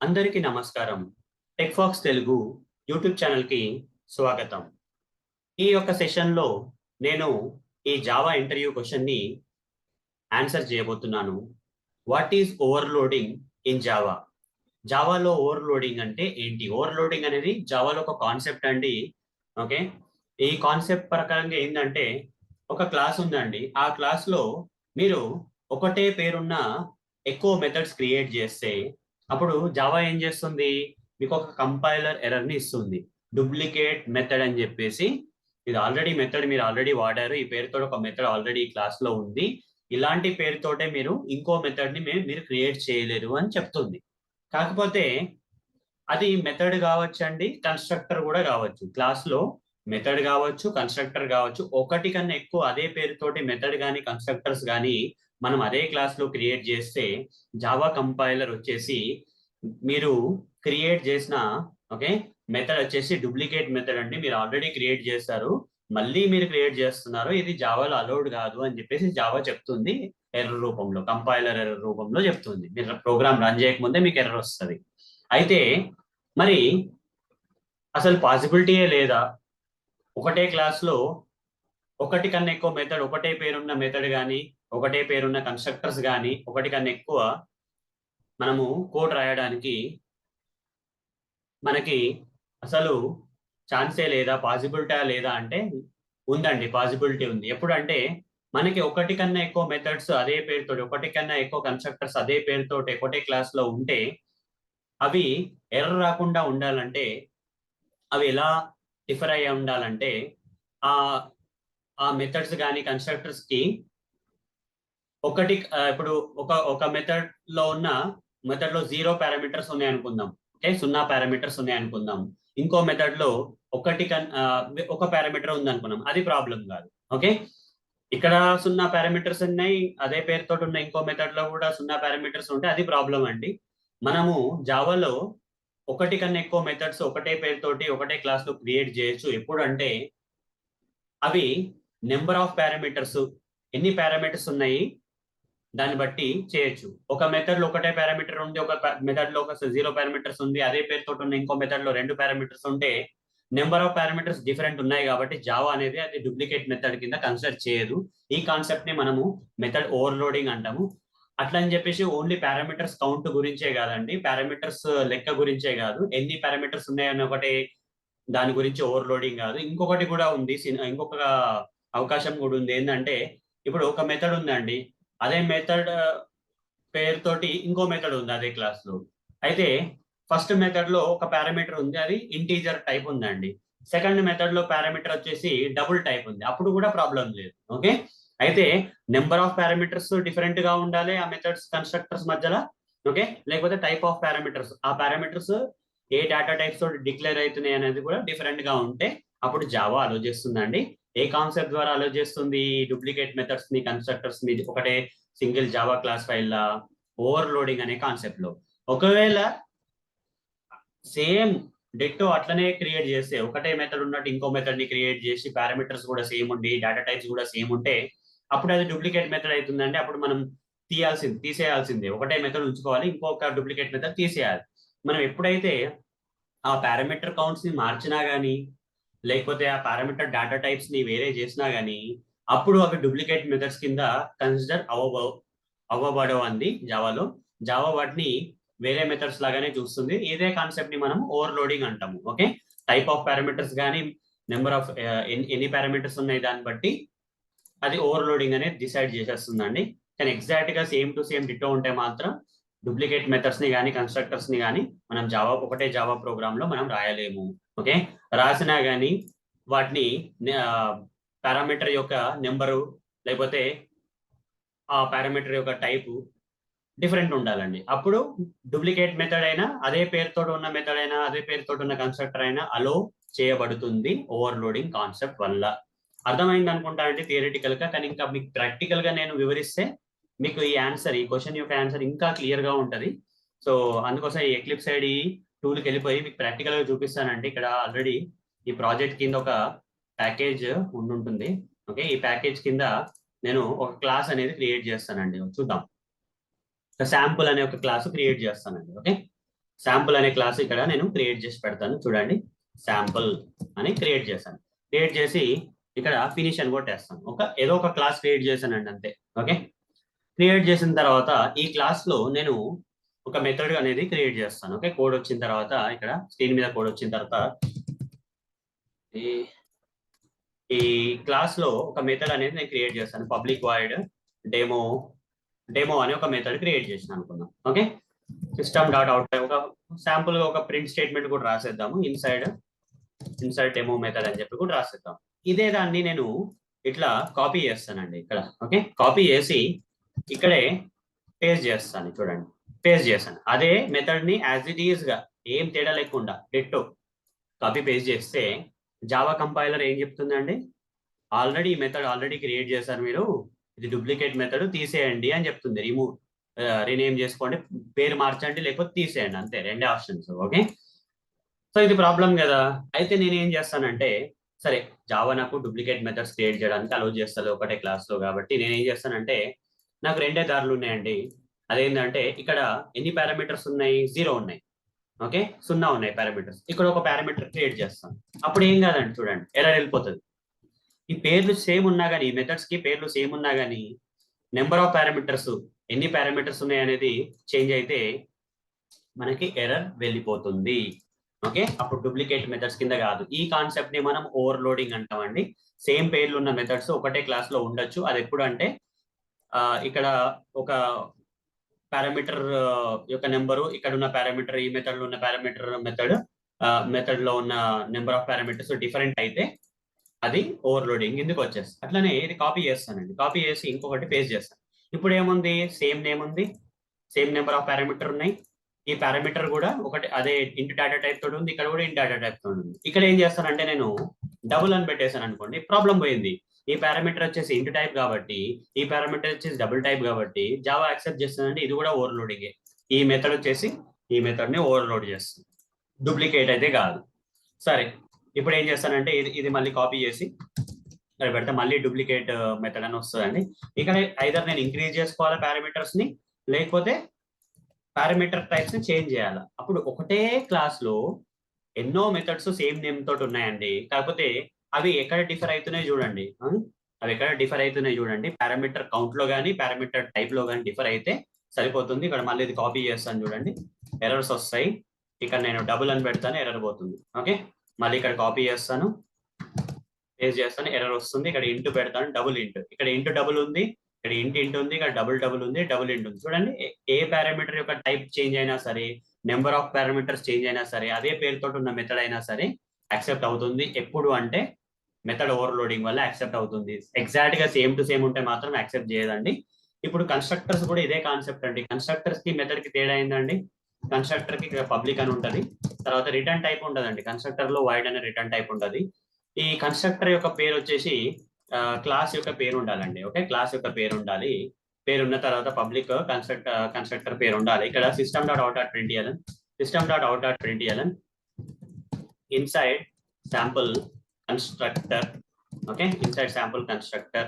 అందరికీ నమస్కారం. టెక్ఫాక్స్ తెలుగు యూట్యూబ్ ఛానల్‌కి స్వాగతం. ఈ యొక్క సెషన్‌లో నేను ఈ జావా ఇంటర్వ్యూ క్వెషన్‌ని ఆన్సర్ చేయబోతున్నాను. What is overloading in Java? జావాలో ఓవర్‌లోడింగ్ అంటే ఏంటి? ఓవర్‌లోడింగ్ అనేది జావాలో ఒక కాన్సెప్ట్ అండి. ఓకే. ఈ కాన్సెప్ట్ ప్రకారంగా ఏందంటే ఒక క్లాస్ ఉందండి. ఆ క్లాస్‌లో మీరు ఒకటే పేరున్న ఎక్కువ మెథడ్స్ క్రియేట్ చేస్తే అప్పుడు జావా ఏం చేస్తుంది? మీకు ఒక కంపైలర్ ఎర్రర్‌ని ఇస్తుంది. డూప్లికేట్ మెథడ్ అని చెప్పేసి ఇది ఆల్రెడీ మెథడ్ మీరు ఆల్రెడీ వాడారు. ఈ పేరుతో ఒక మెథడ్ ఆల్రెడీ ఈ క్లాస్‌లో ఉంది. ఇలాంటి పేరుతోటే మీరు ఇంకో మెథడ్‌ని మీరు క్రియేట్ చేయలేరు అని చెప్తుంది. కాకపోతే అది మెథడ్ కావచ్చండి. కన్‌స్ట్రక్టర్ కూడా కావచ్చు. క్లాస్‌లో మెథడ్ కావచ్చు, కన్‌స్ట్రక్టర్ కావచ్చు. ఒకటి కన్నా ఎక్కువ అదే పేరుతోటి మెథడ్ గాని, కన్‌స్ట్రక్టర్స్ గాని మనం అదే క్లాస్‌లో క్రియేట్ చేస్తే జావా కంపైలర్ వచ్చేసి మీరు క్రియేట్ చేసిన ఓకే. మెథడ్ వచ్చేసి డూప్లికేట్ మెథడ్ అండి. మీరు ఆల్రెడీ క్రియేట్ చేశారు. మళ్ళీ మీరు క్రియేట్ చేస్తున్నారు. ఇది జావాలో అలౌడ్ కాదు అని చెప్పేసి జావా చెప్తుంది. ఎర్రర్ రూపంలో, కంపైలర్ ఎర్రర్ రూపంలో చెప్తుంది. మీరు ప్రోగ్రామ్ రన్ చేయకముందే మీకు ఎర్రర్ వస్తది. అయితే మరి అసలు పాసిబిలిటీయే లేదా? ఒకటే క్లాస్‌లో ఒకటి కన్నా ఎక్కువ మెథడ్, ఒకటే పేరున్న మెథడ్ గాని, ఒకటే పేరున్న కన్‌స్ట్రక్టర్స్ గాని, ఒకటి కన్నా ఎక్కువ మనము కోడ్ రాయడానికి మనకి అసలు ఛాన్సే లేదా? పాసిబిలిటా లేదా అంటే ఉందండి. పాసిబిలిటీ ఉంది. ఎప్పుడంటే మనకి ఒకటి కన్నా ఎక్కువ మెథడ్స్ అదే పేరుతోటి, ఒకటి కన్నా ఎక్కువ కన్‌స్ట్రక్టర్స్ అదే పేరుతోటి ఒకటే క్లాస్‌లో ఉంటే అవి ఎర్రర్ రాకుండా ఉండాలంటే అవి ఎలా డిఫర్ అయ్యి ఉండాలంటే ఆహ్, ఆ మెథడ్స్ గాని, కన్‌స్ట్రక్టర్స్‌కి ఒకటి ఇప్పుడు ఒక మెథడ్‌లో ఉన్న మెథడ్‌లో 0 పారామీటర్స్ ఉన్నాయనుకుందాం. ఓకే. 0 పారామీటర్స్ ఉన్నాయనుకుందాం. ఇంకో మెథడ్‌లో ఒక పారామీటర్ ఉందనుకున్నాం. అది ప్రాబ్లమ్ కాదు. ఓకే. ఇక్కడ 0 పారామీటర్స్ ఉన్నాయి. అదే పేరుతోటి ఉన్న ఇంకో మెథడ్‌లో కూడా 0 పారామీటర్స్ ఉంటే అది ప్రాబ్లమ్ అండి. మనము జావాలో ఒకటి కన్నా ఎక్కువ మెథడ్స్ ఒకటే పేరుతోటి ఒకటే క్లాస్‌లో క్రియేట్ చేయొచ్చు. ఎప్పుడంటే అవి నంబర్ ఆఫ్ పారామీటర్స్ ఎన్ని పారామీటర్స్ ఉన్నాయి దాన్ని బట్టి చేయొచ్చు. ఒక మెథడ్‌లో ఒకటే పారామీటర్ ఉంది. ఒక మెథడ్‌లో ఒక 0 పారామీటర్స్ ఉంది. అదే పేరుతోటి ఉన్న ఇంకో మెథడ్‌లో 2 పారామీటర్స్ ఉంటే నంబర్ ఆఫ్ పారామీటర్స్ డిఫరెంట్ ఉన్నాయి కాబట్టి జావా అనేది అది డూప్లికేట్ మెథడ్ కింద కన్సిడర్ చేయదు. ఈ కాన్సెప్ట్‌ని మనము మెథడ్ ఓవర్‌లోడింగ్ అంటాము. అట్లని చెప్పేసి ఓన్లీ పారామీటర్స్ కౌంట్ గురించే కాదండి. పారామీటర్స్ లెక్క గురించే కాదు. ఎన్ని పారామీటర్స్ ఉన్నాయని ఒకటే దాని గురించి ఓవర్‌లోడింగ్ కాదు. ఇంకొకటి కూడా ఉంది. ఇంకొక అవకాశం కూడా ఉంది. ఏందంటే ఇప్పుడు ఒక మెథడ్ ఉందండి. అదే మెథడ్ పేరుతోటి ఇంకో మెథడ్ ఉంది అదే క్లాస్‌లో. అయితే ఫస్ట్ మెథడ్‌లో ఒక పారామీటర్ ఉంది. అది ఇంటిజర్ టైప్ ఉందండి. సెకండ్ మెథడ్‌లో పారామీటర్ వచ్చేసి డబుల్ టైప్ ఉంది. అప్పుడు కూడా ప్రాబ్లమ్ లేదు. ఓకే. అయితే నంబర్ ఆఫ్ పారామీటర్స్ డిఫరెంట్‌గా ఉండాలి. ఆ మెథడ్స్ కన్‌స్ట్రక్టర్స్ మధ్యల. ఓకే. లేకపోతే టైప్ ఆఫ్ పారామీటర్స్. ఆ పారామీటర్స్ ఏ డేటా టైప్స్ తోటి డిక్లేర్ అయితున్నాయి అనేది కూడా డిఫరెంట్‌గా ఉంటే అప్పుడు జావా అలో చేస్తుందండి. ఏ కాన్సెప్ట్ ద్వారా అలో చేస్తుంది? డూప్లికేట్ మెథడ్స్‌ని, కన్‌స్ట్రక్టర్స్‌ని ఒకటే సింగిల్ జావా క్లాస్ ఫైల్‌లా ఓవర్‌లోడింగ్ అనే కాన్సెప్ట్‌లో. ఒకవేళ సేమ్ డిట్టో అట్లనే క్రియేట్ చేస్తే ఒకటే మెథడ్ ఉన్నట్టు ఇంకో మెథడ్‌ని క్రియేట్ చేసి పారామీటర్స్ కూడా సేమ్ ఉండి, డేటా టైప్స్ కూడా సేమ్ ఉంటే అప్పుడు అది డూప్లికేట్ మెథడ్ అయితుందండి. అప్పుడు మనం తీసేయాల్సిందే. ఒకటే మెథడ్ ఉంచుకోవాలి. ఇంకొక డూప్లికేట్ మెథడ్ తీసేయాలి. మనం ఎప్పుడైతే ఆ పారామీటర్ కౌంట్స్‌ని మార్చినా గాని, లేకపోతే ఆ పారామీటర్ డేటా టైప్స్‌ని వేరే చేసినా గాని, అప్పుడు అవి డూప్లికేట్ మెథడ్స్ కింద కన్సిడర్ అవ్వబడవండి జావాలో. జావా వాటిని వేరే మెథడ్స్ లాగానే చూస్తుంది. ఇదే కాన్సెప్ట్ ని మనం ఓవర్‌లోడింగ్ అంటాము. ఓకే. టైప్ ఆఫ్ పారామీటర్స్ గాని, నంబర్ ఆఫ్ ఎన్ని పారామీటర్స్ ఉన్నాయి దాన్ని బట్టి అది ఓవర్‌లోడింగ్ అనేది డిసైడ్ చేసేస్తుందండి. కానీ ఎగ్జాక్ట్‌గా సేమ్ టు సేమ్ డిట్టో ఉంటే మాత్రం డూప్లికేట్ మెథడ్స్‌ని గాని, కన్‌స్ట్రక్టర్స్‌ని గాని మనం ఒకటే జావా ప్రోగ్రామ్‌లో మనం రాయలేము. ఓకే. రాసినా గాని వాటిని పారామీటర్ యొక్క నంబరు లేకపోతే ఆ పారామీటర్ యొక్క టైపు డిఫరెంట్ ఉండాలండి. అప్పుడు డూప్లికేట్ మెథడ్ అయినా, అదే పేరుతోటి ఉన్న మెథడ్ అయినా, అదే పేరుతోటి ఉన్న కన్‌స్ట్రక్టర్ అయినా అలో చేయబడుతుంది ఓవర్‌లోడింగ్ కాన్సెప్ట్ వల్ల. అర్థమైంది అనుకుంటా అండి థియరిటికల్‌గా. కానీ ఇంకా మీకు ప్రాక్టికల్‌గా నేను వివరిస్తే మీకు ఈ క్వెషన్ యొక్క ఆన్సర్ ఇంకా క్లియర్‌గా ఉంటది. సో, అందుకోసం ఈ ఎక్లిప్స్ ఐడి టూల్‌కెళ్ళిపోయి మీకు ప్రాక్టికల్‌గా చూపిస్తానండి. ఇక్కడ ఆల్రెడీ ఈ ప్రాజెక్ట్ కింద ఒక ప్యాకేజ్ ఉండుంటుంది. ఓకే. ఈ ప్యాకేజ్ కింద నేను ఒక క్లాస్ అనేది క్రియేట్ చేస్తానండి. చూద్దాం. శాంపుల్ అనే ఒక క్లాస్ క్రియేట్ చేస్తానండి. ఓకే. శాంపుల్ అనే క్లాస్ ఇక్కడ నేను క్రియేట్ చేసి పెడతాను. చూడండి, శాంపుల్ అని క్రియేట్ చేశాను. క్రియేట్ చేసి ఇక్కడ ఫినిష్ అని కొట్టేస్తాను. ఏదో ఒక క్లాస్ క్రియేట్ చేశానండి అంతే. ఓకే, క్రియేట్ చేసిన తర్వాత ఈ క్లాస్ లో నేను ఒక మెథడ్ అనేది క్రియేట్ చేస్తాను. ఓకే, కోడ్ వచ్చిన తర్వాత ఇక్కడ స్క్రీన్ మీద కోడ్ వచ్చిన తర్వాత ఈ క్లాస్ లో ఒక మెథడ్ అనేది నేను క్రియేట్ చేస్తాను. పబ్లిక్ వాయిడ్ డెమో అని ఒక మెథడ్ క్రియేట్ చేసిన అనుకుందాం. ఓకే, సిస్టమ్ డాట్ అవుట్ ఒక శాంపుల్ ఒక ప్రింట్ స్టేట్మెంట్ కూడా రాసేద్దాము. ఇన్సైడ్ డెమో మెథడ్ అని చెప్పి కూడా రాసేద్దాం. ఇదే దాన్ని నేను ఇట్లా కాపీ చేస్తానండి ఇక్కడ. ఓకే, కాపీ చేసి ఇక్కడే పేస్ట్ చేస్తాను. చూడండి, పేస్ట్ చేస్తాను. అదే మెథడ్ ని యాజ్ ఇట్ ఈజ్ గా ఏం తేడా లేకుండా డిట్టో కాపీ పేస్ట్ చేస్తే జావా కంపైలర్ ఏం చెప్తుందండి, ఆల్రెడీ ఈ మెథడ్ ఆల్రెడీ క్రియేట్ చేశారు మీరు, ఇది డూప్లికేట్ మెథడ్ తీసేయండి అని చెప్తుంది. రీనేమ్ చేసుకోండి, పేరు మార్చండి, లేకపోతే తీసేయండి, అంతే, రెండే ఆప్షన్స్. ఓకే, సో ఇది ప్రాబ్లం కదా. అయితే నేను ఏం చేస్తానంటే, సరే జావా నాకు డూప్లికేట్ మెథడ్స్ క్రియేట్ చేయడానికి అలౌ చేస్తుంది ఒకటే క్లాస్ లో, కాబట్టి నేను ఏం చేస్తానంటే నాకు రెండే దారులు ఉన్నాయండి. అదేంటంటే ఇక్కడ ఎన్ని పారామీటర్స్ ఉన్నాయి, 0 ఉన్నాయి. ఓకే, 0 ఉన్నాయి పారామీటర్స్. ఇక్కడ ఒక పారామీటర్ క్రియేట్ చేస్తాను. అప్పుడు ఏం కాదండి, చూడండి ఎర్రర్ వెళ్ళిపోతుంది. ఈ పేర్లు సేమ్ ఉన్నా కానీ, ఈ మెథడ్స్ కి పేర్లు సేమ్ ఉన్నా కానీ నెంబర్ ఆఫ్ పారామీటర్స్, ఎన్ని పారామీటర్స్ ఉన్నాయి అనేది చేంజ్ అయితే మనకి ఎర్రర్ వెళ్ళిపోతుంది. ఓకే, అప్పుడు డూప్లికేట్ మెథడ్స్ కింద కాదు. ఈ కాన్సెప్ట్ ని మనం ఓవర్లోడింగ్ అంటామండి. సేమ్ పేర్లు ఉన్న మెథడ్స్ ఒకటే క్లాస్ లో ఉండొచ్చు. అది ఎప్పుడు అంటే ఇక్కడ ఒక పారామీటర్ యొక్క నెంబరు, ఇక్కడ ఉన్న పారామీటర్, ఈ మెథడ్ లో ఉన్న పారామీటర్ మెథడ్ లో ఉన్న నెంబర్ ఆఫ్ పారామీటర్స్ డిఫరెంట్ అయితే అది ఓవర్లోడింగ్ ఎందుకు వచ్చేస్తుంది. అట్లనే ఇది కాపీ చేస్తానండి. కాపీ చేసి ఇంకొకటి పేస్ట్ చేస్తాను. ఇప్పుడు ఏముంది, సేమ్ నేమ్ ఉంది, సేమ్ నెంబర్ ఆఫ్ పారామీటర్ ఉన్నాయి. ఈ పారామీటర్ కూడా ఒకటి అదే ఇంట్ డేటా టైప్ తోటి ఉంది, ఇక్కడ కూడా ఇంట్ డేటా టైప్ తోటి ఉంది. ఇక్కడ ఏం చేస్తానంటే నేను డబుల్ అని పెట్టేశాను అనుకోండి, ప్రాబ్లం పోయింది. ఈ పారామీటర్ వచ్చేసి ఇంట్ టైప్ కాబట్టి, ఈ పారామీటర్ వచ్చేసి డబుల్ టైప్ కాబట్టి జావా యాక్సెప్ట్ చేస్తుందంటే ఇది కూడా ఓవర్లోడింగే. ఈ మెథడ్ వచ్చేసి ఈ మెథడ్ ని ఓవర్లోడ్ చేస్తుంది, డూప్లికేట్ అయితే కాదు. సరే, ఇప్పుడు ఏం చేస్తానంటే ఇది మళ్ళీ కాపీ చేసి ఇక్కడ పెడితే మళ్ళీ డూప్లికేట్ మెథడ్ అని వస్తుందండి. ఇక్కడ ఐదర్ నేను ఇంక్రీజ్ చేసుకోవాలి పారామీటర్స్ ని, లేకపోతే పారామీటర్ టైప్స్ ని చేంజ్ చేయాలి. అప్పుడు ఒకటే క్లాస్ లో ఎన్నో మెథడ్స్ సేమ్ నేమ్ తోటి ఉన్నాయండి. కాకపోతే అవి ఎక్కడ డిఫర్ అవుతున్నాయి చూడండి, పారామీటర్ కౌంట్ లో కానీ పారామీటర్ టైప్ లో కానీ డిఫర్ అయితే సరిపోతుంది. ఇక్కడ మళ్ళీ ఇది కాపీ చేస్తాను, చూడండి ఎర్రర్స్ వస్తాయి. ఇక్కడ నేను డబుల్ అని పెడతాను, ఎర్రర్ పోతుంది. ఓకే, మళ్ళీ ఇక్కడ కాపీ చేస్తాను, పేస్ట్ చేస్తాను, ఎర్రర్ వస్తుంది. ఇక్కడ ఇంటూ పెడతాను, డబుల్ ఇంటూ, ఇక్కడ ఇంటూ డబుల్ ఉంది, ఇక్కడ ఇంటూ ఉంది, ఇక్కడ డబుల్ ఉంది, డబుల్ ఇంటూ ఉంది. చూడండి, ఏ పారామీటర్ యొక్క టైప్ చేంజ్ అయినా సరే, నెంబర్ ఆఫ్ పారామీటర్స్ చేంజ్ అయినా సరే, అదే పేరుతో ఉన్న మెథడ్ అయినా సరే యాక్సెప్ట్ అవుతుంది. ఎప్పుడు అంటే మెథడ్ ఓవర్లోడింగ్ వల్ల యాక్సెప్ట్ అవుతుంది. ఎగ్జాక్ట్ గా సేమ్ టు సేమ్ ఉంటే మాత్రం యాక్సెప్ట్ చేయదండి. ఇప్పుడు కన్స్ట్రక్టర్స్ కూడా ఇదే కాన్సెప్ట్ అండి. కన్స్ట్రక్టర్స్ కి మెథడ్ కి తేడా ఏందండి, కన్స్ట్రక్టర్ కి పబ్లిక్ అని ఉంటది, తర్వాత రిటర్న్ టైప్ ఉండదండి. కన్స్ట్రక్టర్ లో వైడ్ అనే రిటర్న్ టైప్ ఉంటది. ఈ కన్స్ట్రక్టర్ యొక్క పేరు వచ్చేసి క్లాస్ యొక్క పేరు ఉండాలండి. ఓకే, క్లాస్ యొక్క పేరు ఉండాలి. పేరు ఉన్న తర్వాత పబ్లిక్ కన్స్ట్రక్టర్ పేరు ఉండాలి. ఇక్కడ system dot out dot println inside sample constructor. Okay, inside sample constructor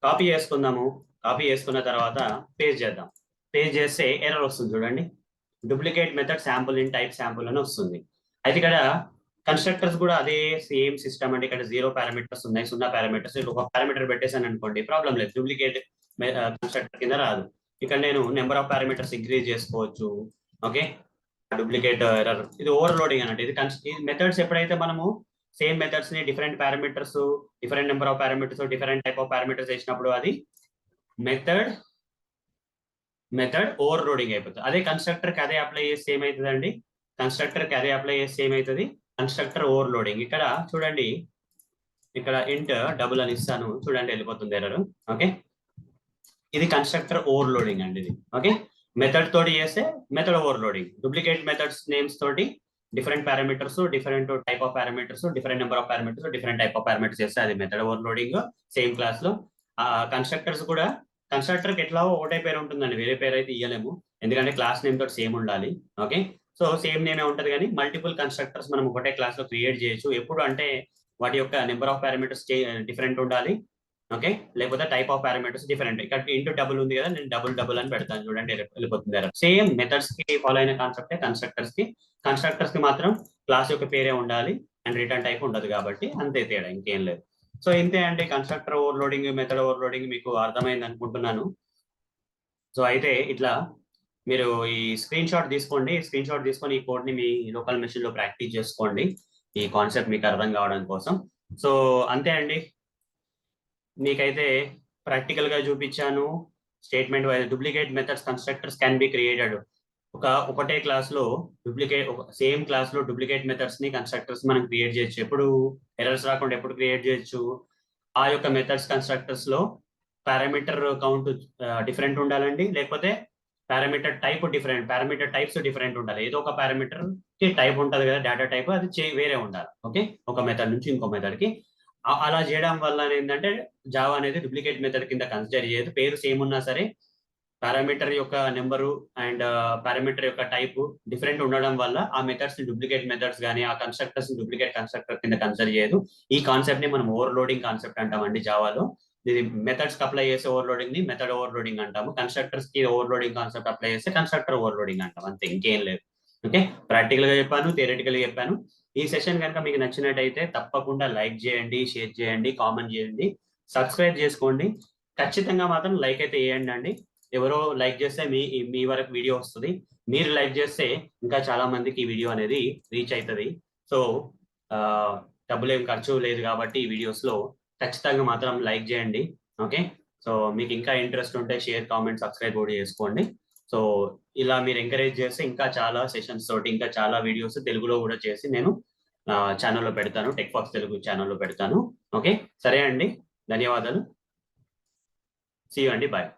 copy చేసుకుందాము. కాపీ చేసుకున్న తర్వాత పేస్ట్ చేద్దాం. పేస్ట్ చేస్తే ఎర్రర్ వస్తుంది, చూడండి duplicate method sample in type sample అని వస్తుంది. అయితే ఇక్కడ కన్స్ట్రక్టర్స్ కూడా అదే సేమ్ సిస్టమ్ అంటే ఇక్కడ 0 పారామీటర్స్ ఉన్నాయి, 0 పారామీటర్స్. ఒక పారామీటర్ పెట్టేసాను అనుకోండి, ప్రాబ్లం లేదు, డూప్లికేట్ కన్స్ట్రక్టర్ కింద రాదు. ఇక్కడ నేను నెంబర్ ఆఫ్ పారామీటర్స్ ఇంక్రీజ్ చేసుకోవచ్చు. ఓకే, డూప్లికేట్ ఎర్రర్, ఇది ఓవర్లోడింగ్ అన్నట్టు. ఇది మెథడ్స్ ఎప్పుడైతే మనము సేమ్ మెథడ్స్ ని different parameters, different number of parameters, different type of parameters వేసినప్పుడు అది మెథడ్ ఓవర్లోడింగ్ అయిపోతుంది. అదే కన్స్ట్రక్టర్ కి అదే అప్లై చేస్తే ఏమవుతుందండి, కన్స్ట్రక్టర్ ఓవర్లోడింగ్. ఇక్కడ చూడండి, ఇక్కడ ఇంట్ డబుల్ అని ఇస్తాను, చూడండి వెళ్ళిపోతుంది ఎర్రర్. ఓకే, ఇది కన్స్ట్రక్టర్ ఓవర్లోడింగ్ అండి ఇది. ఓకే, మెథడ్ తోటి చేస్తే method overloading, duplicate methods names తోటి different parameters, different type of parameters, different number of parameters, different type of parameters చేస్తే అది మెథడ్ ఓవర్లోడింగ్ సేమ్ క్లాస్ లో. కన్స్ట్రక్టర్స్ కూడా కన్స్ట్రక్టర్ కి ఎట్లా ఒకటే పేరు ఉంటుందండి, వేరే పేరు అయితే ఇయ్యలేము, ఎందుకంటే క్లాస్ నేమ్ తోటి సేమ్ ఉండాలి. ఓకే, సో సేమ్ నేమే ఉంటది, కానీ మల్టిపుల్ కన్స్ట్రక్టర్స్ మనం ఒకటే క్లాస్ లో క్రియేట్ చేయొచ్చు. ఎప్పుడు అంటే వాటి యొక్క నెంబర్ ఆఫ్ పారామీటర్స్ డిఫరెంట్ ఉండాలి, ఓకే, లేకపోతే టైప్ ఆఫ్ పారామీటర్స్ డిఫరెంట్. ఇక్కడ ఇంటూ డబుల్ ఉంది కదా, నేను డబుల్ అని పెడతాను చూడండి, వెళ్ళిపోతుంది. సేమ్ మెథడ్స్ కి ఫాలో అయిన కాన్సెప్టే కన్స్ట్రక్టర్స్ కి మాత్రం క్లాస్ యొక్క పేరే ఉండాలి అండ్ రిటర్న్ టైప్ ఉండదు కాబట్టి అంతే తేడా, ఇంకేం లేదు. సో ఇంతే అండి, కన్స్ట్రక్టర్ ఓవర్లోడింగ్, మెథడ్ ఓవర్లోడింగ్ మీకు అర్థమైంది అనుకుంటున్నాను. సో అయితే ఇట్లా మీరు ఈ స్క్రీన్ షాట్ తీసుకోండి, స్క్రీన్ షాట్ తీసుకొని ఈ కోడ్ ని మీ లోకల్ మెషిన్ లో ప్రాక్టీస్ చేసుకోండి, ఈ కాన్సెప్ట్ మీకు అర్థం కావడం కోసం. సో అంతే అండి, మీకైతే ప్రాక్టికల్ గా చూపించాను. Statement wise duplicate methods constructors can be created. ఒకటే క్లాస్ లో సేమ్ క్లాస్ లో డూప్లికేట్ మెథడ్స్ ని కన్స్ట్రక్టర్స్ మనం క్రియేట్ చేయొచ్చు. ఎప్పుడు ఎర్రర్స్ రాకుండా ఎప్పుడు క్రియేట్ చేయొచ్చు, ఆ యొక్క మెథడ్స్ కన్స్ట్రక్టర్స్ లో పారామీటర్ కౌంట్ డిఫరెంట్ ఉండాలండి, లేకపోతే పారామీటర్ టైప్స్ డిఫరెంట్ ఉండాలి. ఏదో ఒక పారామీటర్ కి టైప్ ఉంటుంది కదా, డేటా టైప్, అది వేరే ఉండాలి. ఓకే, ఒక మెథడ్ నుంచి ఇంకో మెథడ్ కి. అలా చేయడం వల్ల ఏంటంటే జావా అనేది డూప్లికేట్ మెథడ్ కింద కన్సిడర్ చేయదు. పేరు సేమ్ ఉన్నా సరే పారామీటర్ యొక్క నెంబరు అండ్ పారామీటర్ యొక్క టైప్ డిఫరెంట్ ఉండడం వల్ల ఆ మెథడ్స్ డూప్లికేట్ మెథడ్స్ కానీ ఆ కన్స్ట్రక్టర్స్ డూప్లికేట్ కన్స్ట్రక్టర్ కింద కన్సిడర్ చేయదు. ఈ కాన్సెప్ట్ ని మనం ఓవర్లోడింగ్ కాన్సెప్ట్ అంటామండి జావాలో. ఇది మెథడ్స్ కి అప్లై చేసే ఓవర్లోడింగ్ ని మెథడ్ ఓవర్లోడింగ్ అంటాము. కన్స్ట్రక్టర్స్ కి ఓవర్లోడింగ్ కాన్సెప్ట్ అప్లై చేస్తే కన్స్ట్రక్టర్ ఓవర్లోడింగ్ అంటాం, అంతే, ఇంకేం లేదు. ఓకే, ప్రాక్టికల్ గా చెప్పాను, థియరిటికల్ గా చెప్పాను. ఈ సెషన్ కనుక మీకు నచ్చినట్టయితే తప్పకుండా లైక్ చేయండి, షేర్ చేయండి, కామెంట్ చేయండి, సబ్స్క్రైబ్ చేసుకోండి. ఖచ్చితంగా మాత్రం లైక్ అయితే వేయండి అండి. ఎవరో లైక్ చేస్తే మీ వరకు వీడియో వస్తుంది, మీరు లైక్ చేస్తే ఇంకా చాలా మందికి ఈ వీడియో అనేది రీచ్ అవుతుంది. సో డబ్బులు ఏం ఖర్చు లేదు కాబట్టి ఈ వీడియోస్ లో ఖచ్చితంగా మాత్రం లైక్ చేయండి. ఓకే, సో మీకు ఇంకా ఇంట్రెస్ట్ ఉంటే షేర్, కామెంట్, సబ్స్క్రైబ్ కూడా చేసుకోండి. సో ఇలా మీరు ఎంకరేజ్ చేస్తే ఇంకా చాలా సెషన్స్ తోటి ఇంకా చాలా వీడియోస్ తెలుగులో కూడా చేసి నేను ఛానల్లో పెడతాను, టెక్ ఫాక్స్ తెలుగు ఛానల్లో పెడతాను. ఓకే, సరే అండి, ధన్యవాదాలు. సీ యూ అండి, బాయ్.